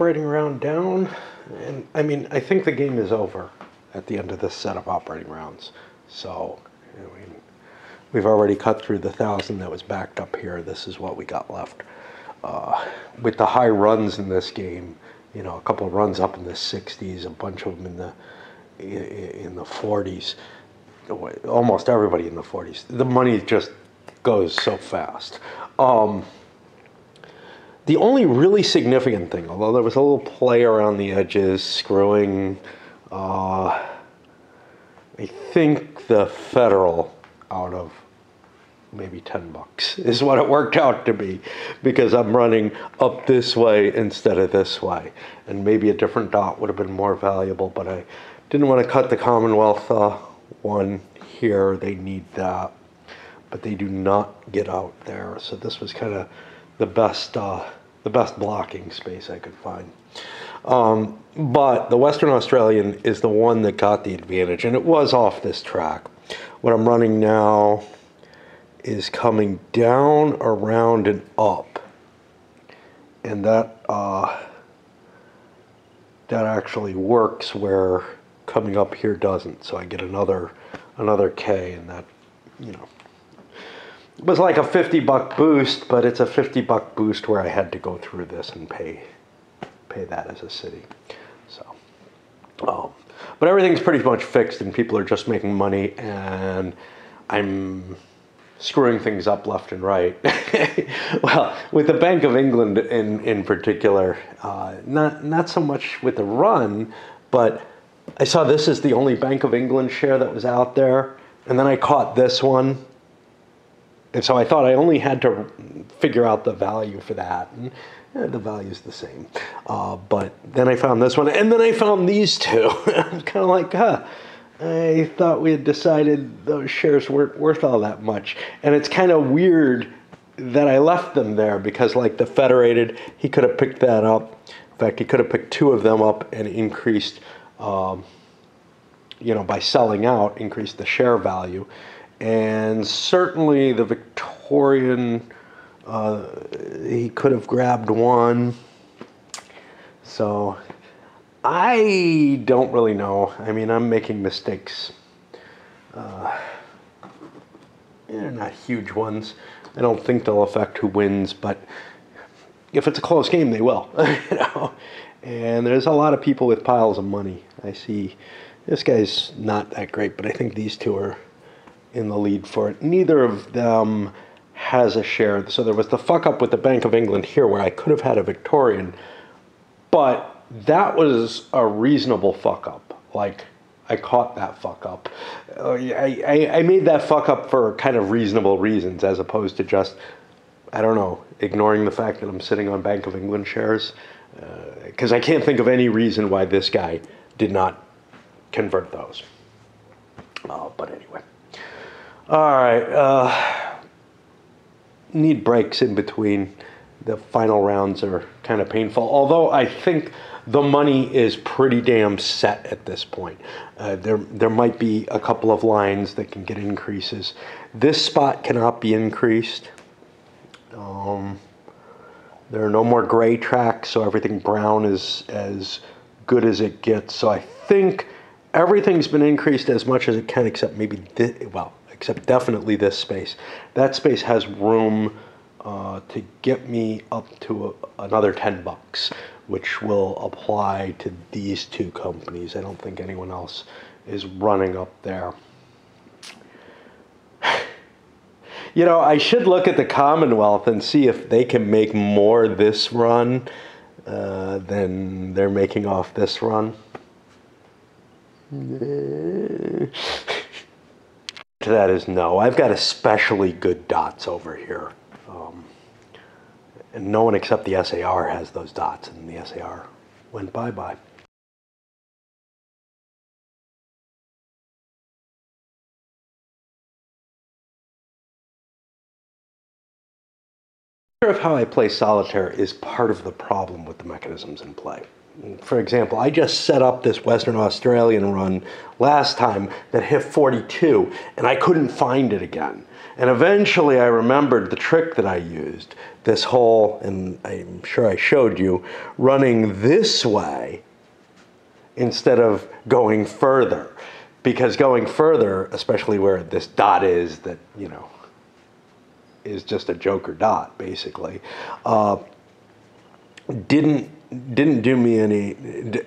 Operating round down, and I mean, I think the game is over at the end of this set of operating rounds. So, I mean, we've already cut through the 1,000 that was backed up here. This is what we got left. With the high runs in this game, you know, a couple of runs up in the 60s, a bunch of them in the 40s, almost everybody in the 40s. The money just goes so fast. The only really significant thing, although there was a little play around the edges, screwing, I think the Federal out of maybe $10 is what it worked out to be, because I'm running up this way instead of this way. And maybe a different dot would have been more valuable, but I didn't want to cut the Commonwealth one here. They need that, but they do not get out there. So this was kind of the best blocking space I could find. But the Western Australian is the one that got the advantage, and it was off this track. What I'm running now is coming down, around, and up, and that actually works where coming up here doesn't. So I get another K, and that, you know, it was like a $50 boost, but it's a $50 boost where I had to go through this and pay that as a city. So, but everything's pretty much fixed, and people are just making money, and I'm screwing things up left and right. Well, with the Bank of England in particular, not so much with the run, but I saw this is the only Bank of England share that was out there, and then I caught this one. And so I thought I only had to figure out the value for that, and the value's the same. But then I found this one, and then I found these two. I'm kind of like, I thought we had decided those shares weren't worth all that much. And it's kind of weird that I left them there, because like the Federated, he could have picked that up. In fact, he could have picked two of them up and increased, you know, by selling out, increased the share value. And certainly the Victorian, he could have grabbed one. So I don't really know. I mean, I'm making mistakes. They're not huge ones. I don't think they'll affect who wins, but if it's a close game, they will. You know? And there's a lot of people with piles of money. I see this guy's not that great, but I think these two are in the lead for it. Neither of them has a share. So there was the fuck up with the Bank of England here where I could have had a Victorian, but that was a reasonable fuck up. Like, I caught that fuck up. I made that fuck up for kind of reasonable reasons, as opposed to just, I don't know, ignoring the fact that I'm sitting on Bank of England shares. Because I can't think of any reason why this guy did not convert those. But anyway. All right, need breaks in between. The final rounds are kind of painful, although I think the money is pretty damn set at this point. There might be a couple of lines that can get increases. This spot cannot be increased. There are no more gray tracks, so everything brown is as good as it gets. So I think everything's been increased as much as it can, except maybe except definitely this space. That space has room to get me up to another $10, which will apply to these two companies. I don't think anyone else is running up there. You know, I should look at the Commonwealth and see if they can make more this run than they're making off this run. That is no. I've got especially good dots over here. And no one except the SAR has those dots, and the SAR went bye-bye. Of how I play solitaire is part of the problem with the mechanisms in play. for example, I just set up this Western Australian run last time that hit 42, and I couldn't find it again. And eventually I remembered the trick that I used, this whole, and I'm sure I showed you, running this way instead of going further. Because going further, especially where this dot is that, you know, is just a joker dot, basically, didn't do me any,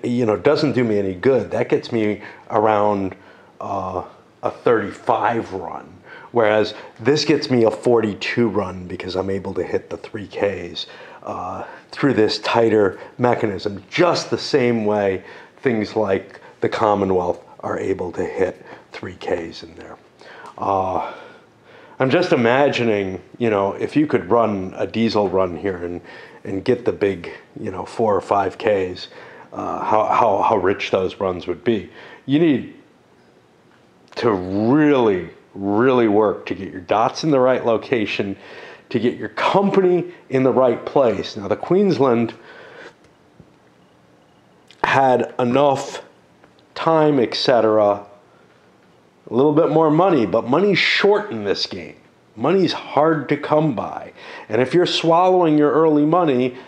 you know, doesn't do me any good. That gets me around a 35 run, whereas this gets me a 42 run because I'm able to hit the 3Ks through this tighter mechanism, just the same way things like the Commonwealth are able to hit 3Ks in there. I'm just imagining, you know, if you could run a diesel run here and get the big, you know, 4 or 5Ks, how rich those runs would be. You need to really, really work to get your dots in the right location, to get your company in the right place. Now, the Queensland had enough time, etc., a little bit more money, but money's short in this game. Money's hard to come by. And if you're swallowing your early money,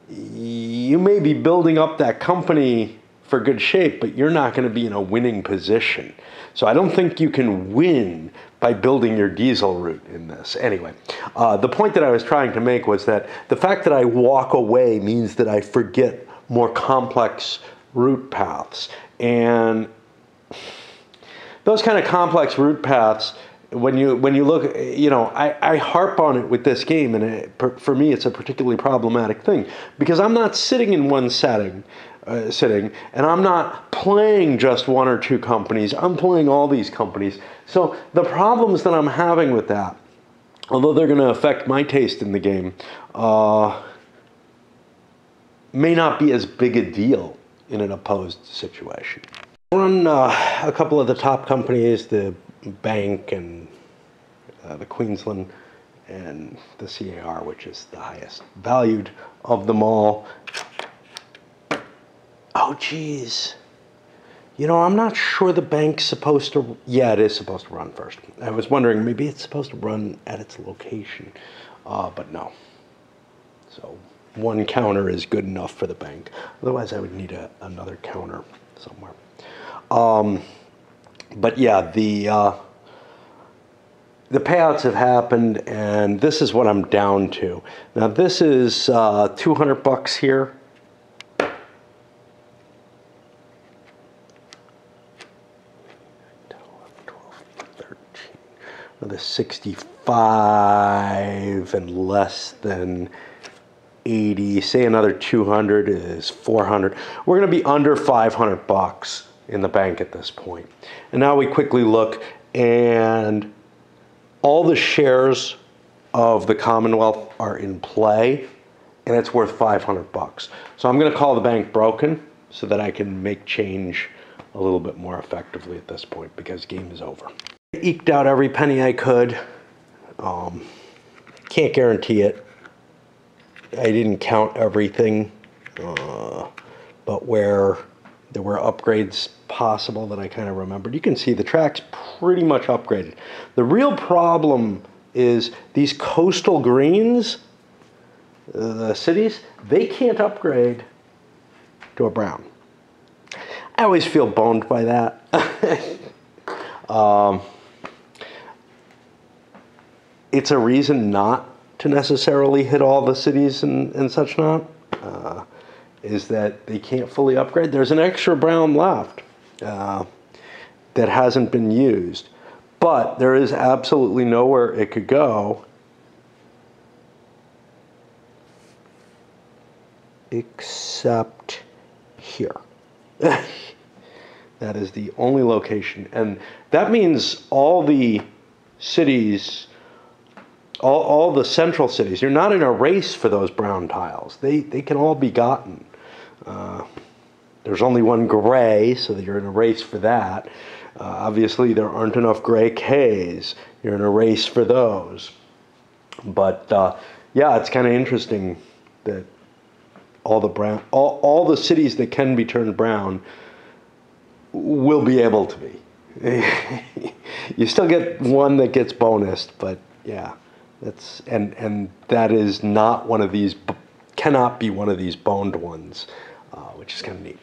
you may be building up that company for good shape, but you're not going to be in a winning position. So I don't think you can win by building your diesel route in this. Anyway, the point that I was trying to make was that the fact that I walk away means that I forget more complex route paths. And those kind of complex route paths, when you look, you know, I harp on it with this game, and for me it's a particularly problematic thing, because I'm not sitting in one setting, and I'm not playing just one or two companies, I'm playing all these companies. So the problems that I'm having with that, although they're going to affect my taste in the game, may not be as big a deal in an opposed situation. Run a couple of the top companies, the bank and the Queensland and the CAR, which is the highest valued of them all. Oh, geez. You know, I'm not sure the bank's supposed to... Yeah, it is supposed to run first. I was wondering, maybe it's supposed to run at its location, but no. So one counter is good enough for the bank. Otherwise, I would need another counter somewhere. But yeah, the payouts have happened, and this is what I'm down to. Now this is $200 here. Another 65 and less than 80. Say another 200 is 400. We're going to be under $500 in the bank at this point. And now we quickly look, and all the shares of the Commonwealth are in play, and it's worth $500. So I'm going to call the bank broken so that I can make change a little bit more effectively at this point, because game is over. I eked out every penny I could. Can't guarantee it. I didn't count everything, but where there were upgrades possible that I kind of remembered. You can see the track's pretty much upgraded. The real problem is these coastal greens, the cities, they can't upgrade to a brown. I always feel boned by that. It's a reason not to necessarily hit all the cities and such not, is that they can't fully upgrade. There's an extra brown left that hasn't been used, but there is absolutely nowhere it could go except here. That is the only location, and that means all the cities, all the central cities, you're not in a race for those brown tiles. They can all be gotten. There's only one gray, so that you're in a race for that. Obviously, there aren't enough gray Ks. You're in a race for those. But yeah, it's kind of interesting that all the brown, all the cities that can be turned brown will be able to be. You still get one that gets bonused, but yeah, that's and that is not one of these, cannot be one of these boned ones, which is kind of neat.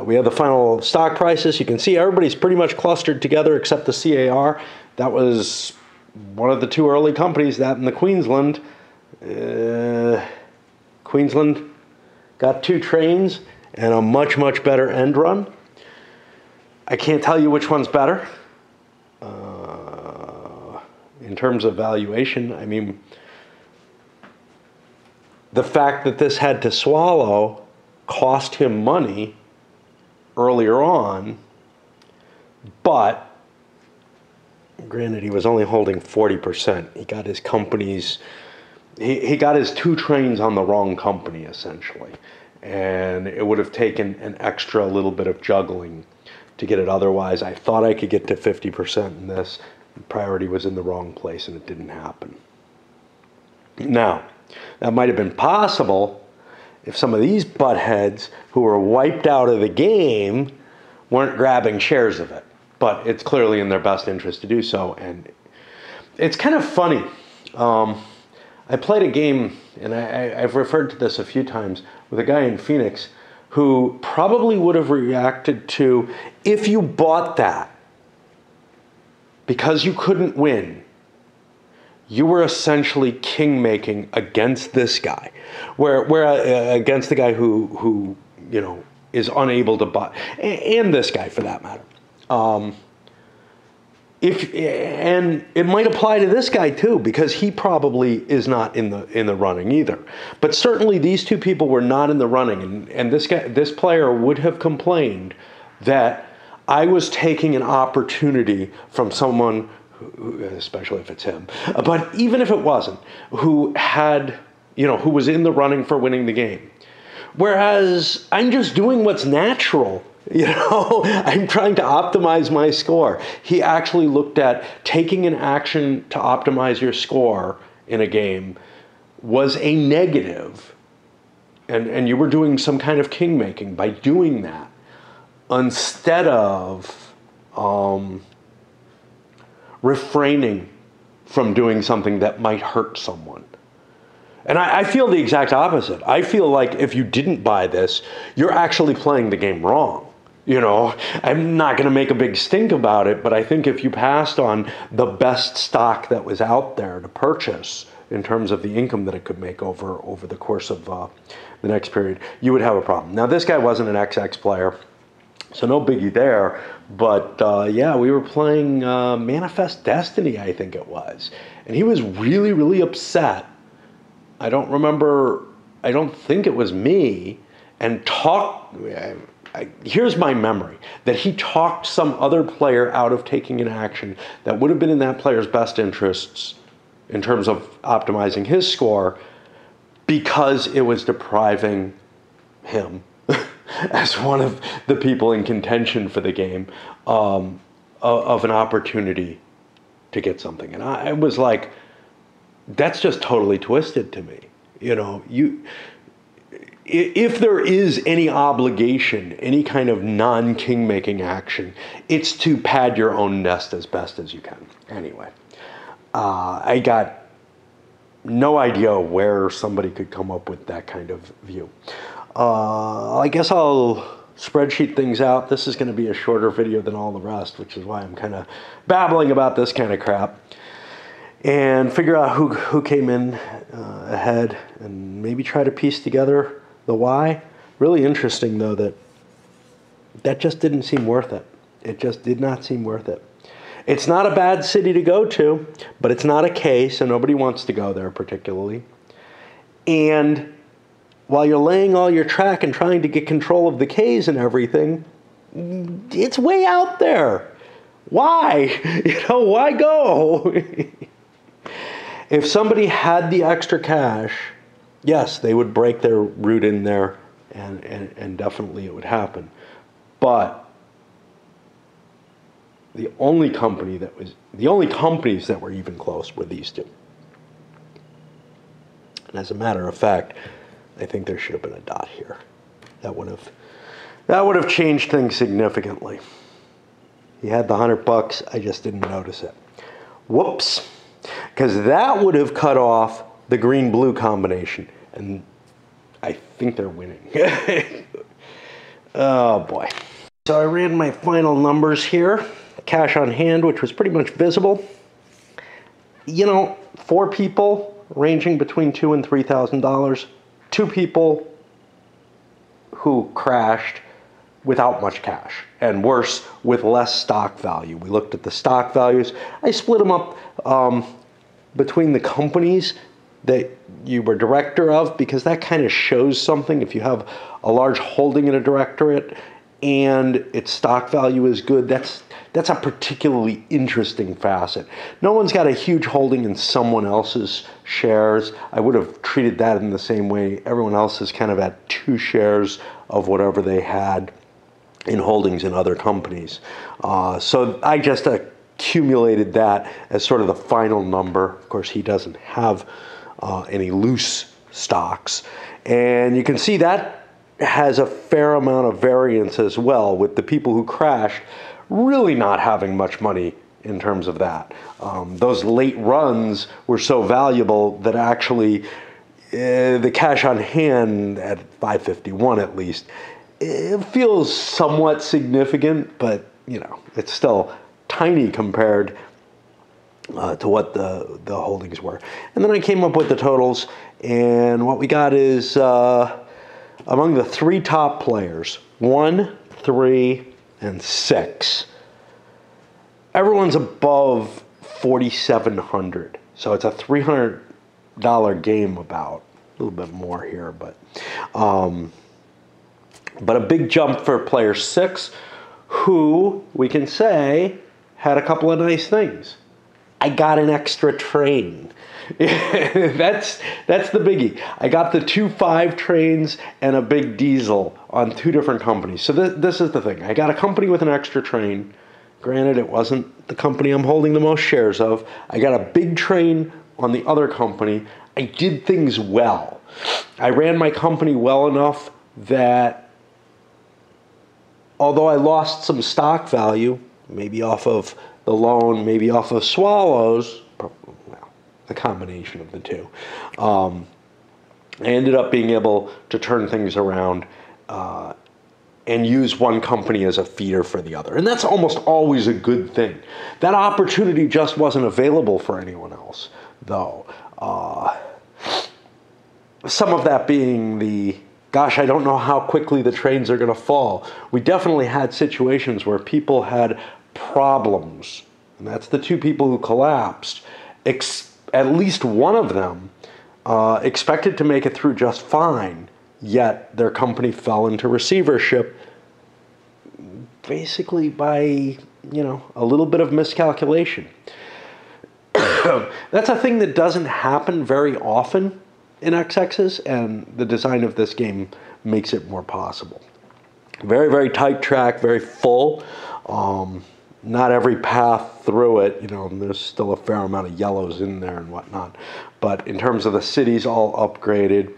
We have the final stock prices. You can see everybody's pretty much clustered together except the CAR. That was one of the two early companies, that in the Queensland. Queensland got 2 trains and a much, much better end run. I can't tell you which one's better. In terms of valuation, I mean, the fact that this had to swallow cost him money earlier on, but granted, he was only holding 40%. He got his companies, he got his 2 trains on the wrong company, essentially. And it would have taken an extra little bit of juggling to get it otherwise. I thought I could get to 50% in this. Priority was in the wrong place and it didn't happen. Now, that might have been possible if some of these buttheads who were wiped out of the game weren't grabbing shares of it. But it's clearly in their best interest to do so. And it's kind of funny. I played a game, and I've referred to this a few times, with a guy in Phoenix who probably would have reacted to, if you bought that because you couldn't win, you were essentially king-making against this guy, where against the guy who you know, is unable to buy, and this guy for that matter. And it might apply to this guy too, because he probably is not in the running either. But certainly these two people were not in the running, and this player would have complained that I was taking an opportunity from someone, especially if it's him, but even if it wasn't, who had, you know, who was in the running for winning the game. Whereas I'm just doing what's natural. You know, I'm trying to optimize my score. He actually looked at taking an action to optimize your score in a game was a negative. And you were doing some kind of king-making by doing that, instead of refraining from doing something that might hurt someone. And I feel the exact opposite. I feel like if you didn't buy this, you're actually playing the game wrong. You know, I'm not going to make a big stink about it, but I think if you passed on the best stock that was out there to purchase in terms of the income that it could make over the course of the next period, you would have a problem. Now, this guy wasn't an XX player, so no biggie there. But yeah, we were playing Manifest Destiny, I think it was. And he was really, really upset. I don't think it was me, and here's my memory, that he talked some other player out of taking an action that would have been in that player's best interests in terms of optimizing his score, because it was depriving him as one of the people in contention for the game of an opportunity to get something. And I was like, that's just totally twisted to me. You know, if there is any obligation, any kind of non-king-making action, it's to pad your own nest as best as you can. Anyway, I got no idea where somebody could come up with that kind of view. I guess I'll spreadsheet things out. This is going to be a shorter video than all the rest, which is why I'm kind of babbling about this kind of crap. And figure out who came in ahead, and maybe try to piece together the why. Really interesting, though, that just didn't seem worth it. It just did not seem worth it. It's not a bad city to go to, but it's not a K, so nobody wants to go there particularly. And while you're laying all your track and trying to get control of the Ks and everything, it's way out there. Why? You know, why go? If somebody had the extra cash, yes, they would break their route in there, and definitely it would happen. But the only companies that were even close were these two. And as a matter of fact, I think there should have been a dot here. That would have changed things significantly. He had the $100. I just didn't notice it. Whoops. Because that would have cut off the green-blue combination. And I think they're winning. Oh, boy. So I ran my final numbers here. Cash on hand, which was pretty much visible. You know, 4 people ranging between $2,000 and $3,000. 2 people who crashed without much cash, and worse, with less stock value. We looked at the stock values. I split them up between the companies that you were director of, because that kind of shows something. If you have a large holding in a directorate and its stock value is good, that's a particularly interesting facet. No one's got a huge holding in someone else's shares. I would have treated that in the same way. Everyone else is kind of at 2 shares of whatever they had in holdings in other companies. So I just accumulated that as sort of the final number. Of course, he doesn't have any loose stocks. And you can see that has a fair amount of variance as well, with the people who crashed really not having much money in terms of that. Those late runs were so valuable that actually the cash on hand at 551 at least, it feels somewhat significant, but you know, it's still tiny compared to what the holdings were. And then I came up with the totals, and what we got is among the 3 top players, 1, 3, and 6, everyone's above 4,700. So it's a $300 game, about a little bit more here, but a big jump for player 6, who we can say had a couple of nice things. I got an extra train. That's the biggie. I got the 2 5 trains and a big diesel on 2 different companies. So this is the thing. I got a company with an extra train. Granted, it wasn't the company I'm holding the most shares of. I got a big train on the other company. I did things well. I ran my company well enough that although I lost some stock value, maybe off of the loan, maybe off of Swallows, well, a combination of the 2, I ended up being able to turn things around and use one company as a feeder for the other. And that's almost always a good thing. That opportunity just wasn't available for anyone else, though. Some of that being the, gosh, I don't know how quickly the trains are going to fall. We definitely had situations where people had problems, and that's the 2 people who collapsed. At least one of them expected to make it through just fine, yet their company fell into receivership basically by, you know, a little bit of miscalculation. That's a thing that doesn't happen very often in XXs, and the design of this game makes it more possible. Very, very tight track, very full. Not every path through it, you know, there's still a fair amount of yellows in there and whatnot. But in terms of the cities, all upgraded.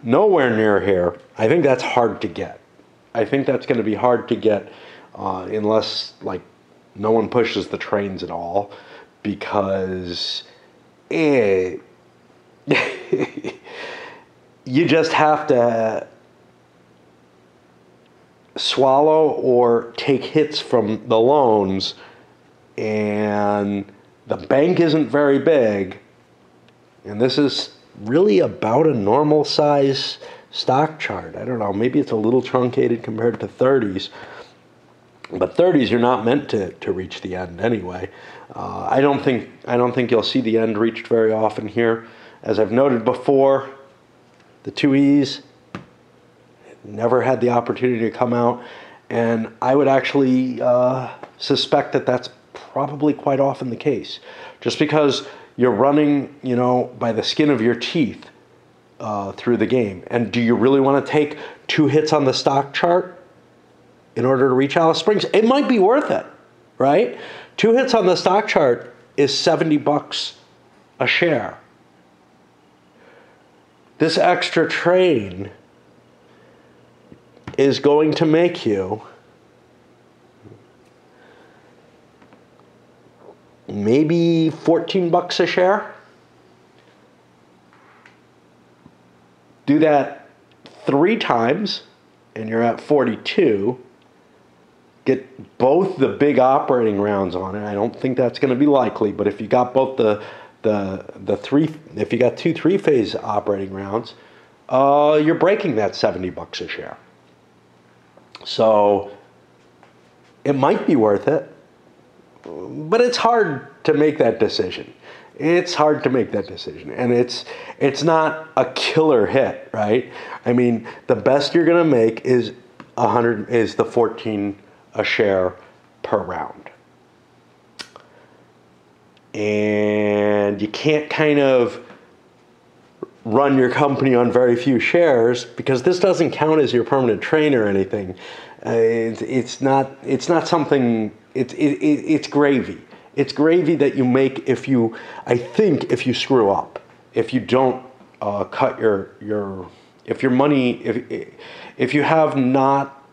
Nowhere near here. I think that's hard to get. I think that's going to be hard to get unless, like, no one pushes the trains at all, because you just have to swallow or take hits from the loans, and the bank isn't very big, and this is really about a normal size stock chart. I don't know, maybe it's a little truncated compared to 30s, but 30s you're not meant to reach the end anyway. I don't think you'll see the end reached very often here. As I've noted before, the 2Es never had the opportunity to come out, and I would actually suspect that that's probably quite often the case, just because you're running, you know, by the skin of your teeth through the game. And do you really want to take 2 hits on the stock chart in order to reach Alice Springs? It might be worth it, right? 2 hits on the stock chart is $70 a share. this extra train is going to make you maybe $14 a share. Do that 3 times and you're at 42. Get both the big operating rounds on it. I don't think that's going to be likely, but if you got both the three, if you got 2 3-phase operating rounds, you're breaking that $70 a share. So it might be worth it, but it's hard to make that decision. It's hard to make that decision, and it's not a killer hit, right? I mean, the best you're going to make is the 14 a share per round, and you can't kind of run your company on very few shares because this doesn't count as your permanent train or anything. It's not something. It's gravy. It's gravy that you make if you screw up, if you don't cut if your money, if you have not,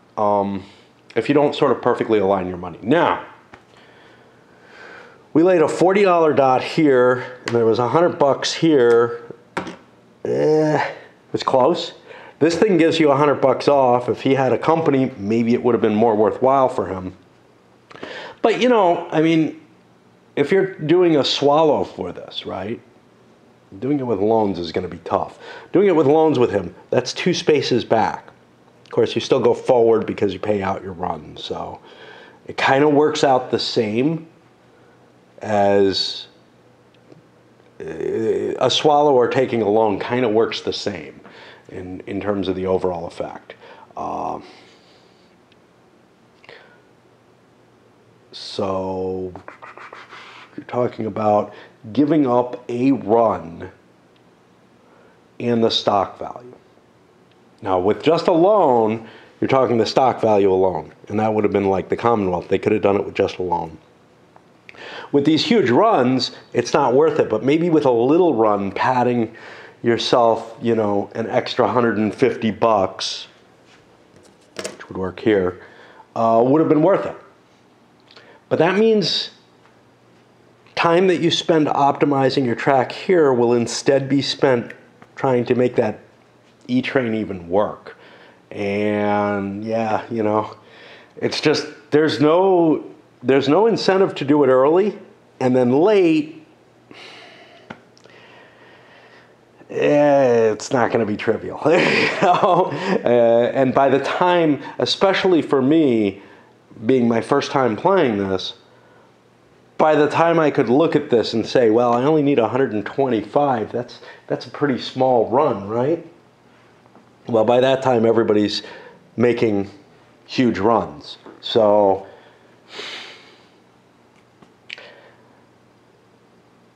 if you don't sort of perfectly align your money. Now, we laid a $40 dot here, and there was $100 here. It's close. This thing gives you $100 off. If he had a company, maybe it would have been more worthwhile for him. But you know, I mean, if you're doing a swallow for this, right? Doing it with loans is going to be tough. Doing it with loans with him, that's 2 spaces back. Of course, you still go forward because you pay out your run. So it kind of works out the same as a swallow or taking a loan kind of works the same in terms of the overall effect. So you're talking about giving up a run and the stock value. Now, with just a loan, you're talking the stock value alone, and that would have been like the Commonwealth. They could have done it with just a loan. With these huge runs, it's not worth it, but maybe with a little run, padding yourself, you know, an extra $150, which would work here, would have been worth it. But that means time that you spend optimizing your track here will instead be spent trying to make that E-train even work. And yeah, you know, it's just, there's no incentive to do it early, and then late, it's not going to be trivial. You know? And by the time, especially for me, being my first time playing this, by the time I could look at this and say, well, I only need 125, that's a pretty small run, right? Well, by that time, everybody's making huge runs. So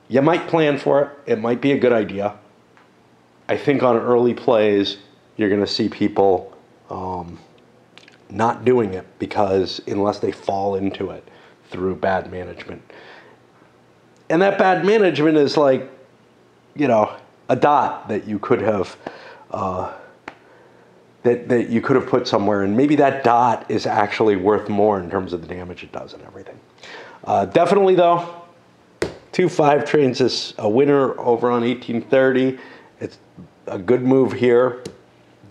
you might plan for it. It might be a good idea. I think on early plays, you're going to see people not doing it because unless they fall into it through bad management. And that bad management is like, you know, a dot that you could have that you could have put somewhere, and maybe that dot is actually worth more in terms of the damage it does and everything. Definitely though, 2-5 trains is a winner over on 1830. It's a good move here.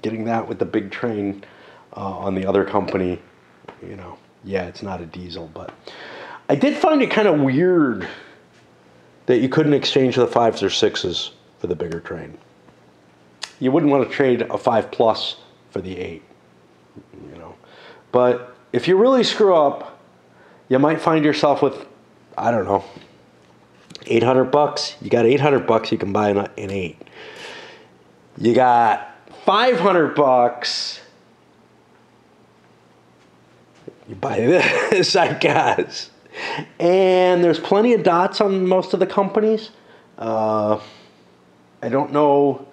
Getting that with the big train on the other company, you know, yeah, it's not a diesel, but I did find it kind of weird that you couldn't exchange the 5s or 6s for the bigger train. You wouldn't want to trade a 5+ for the 8, you know. But if you really screw up, you might find yourself with, I don't know, $800. You got $800, you can buy an 8. You got $500, you buy this, I guess. And there's plenty of dots on most of the companies. I don't know.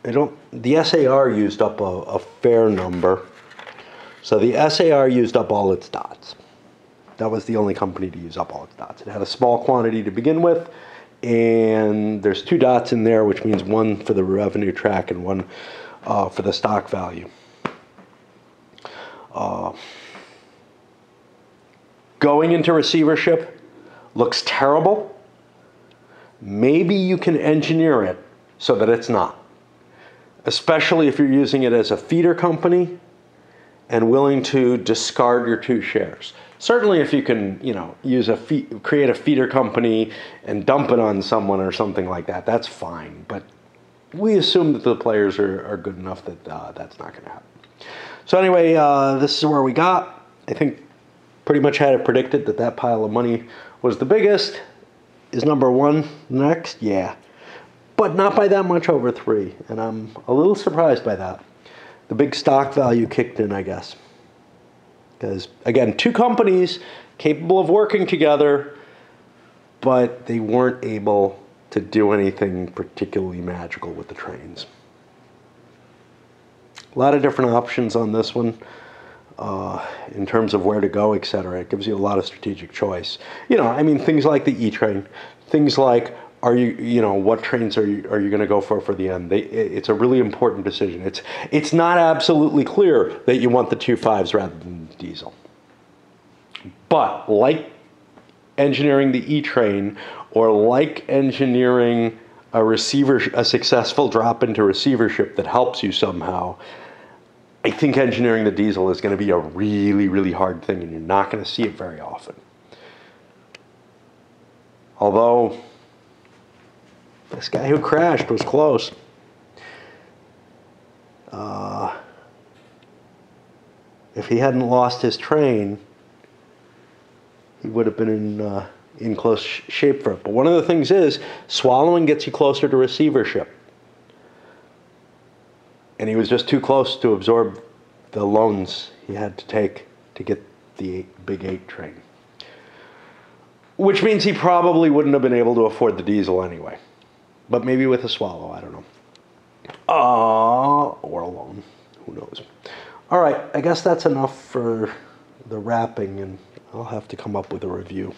The SAR used up a fair number. So the SAR used up all its dots. That was the only company to use up all its dots. It had a small quantity to begin with. and there's 2 dots in there, which means one for the revenue track and one for the stock value. Going into receivership looks terrible. Maybe you can engineer it so that it's not, especially if you're using it as a feeder company and willing to discard your 2 shares. Certainly if you can, use create a feeder company and dump it on someone or something like that, that's fine. But we assume that the players are good enough that that's not going to happen. So anyway, this is where we got. I think pretty much had it predicted that pile of money was the biggest. Is number 1 next? Yeah. But not by that much over 3. And I'm a little surprised by that. The big stock value kicked in, I guess. Because, again, 2 companies capable of working together, but they weren't able to do anything particularly magical with the trains. A lot of different options on this one in terms of where to go, etc. It gives you a lot of strategic choice. Things like the E-train, things like what trains are you going to go for the end? It's a really important decision. It's not absolutely clear that you want the 2 5s rather than the diesel. But like engineering the E-train, or like engineering a successful drop into receivership that helps you somehow, I think engineering the diesel is going to be a really, really hard thing, and you're not going to see it very often. Although this guy who crashed was close. If he hadn't lost his train, he would have been in close shape for it. But one of the things is, swallowing gets you closer to receivership. And he was just too close to absorb the loans he had to take to get the big 8 train. Which means he probably wouldn't have been able to afford the diesel anyway. But maybe with a swallow, I don't know. Or a loan, who knows. All right, I guess that's enough for the wrapping, and I'll have to come up with a review.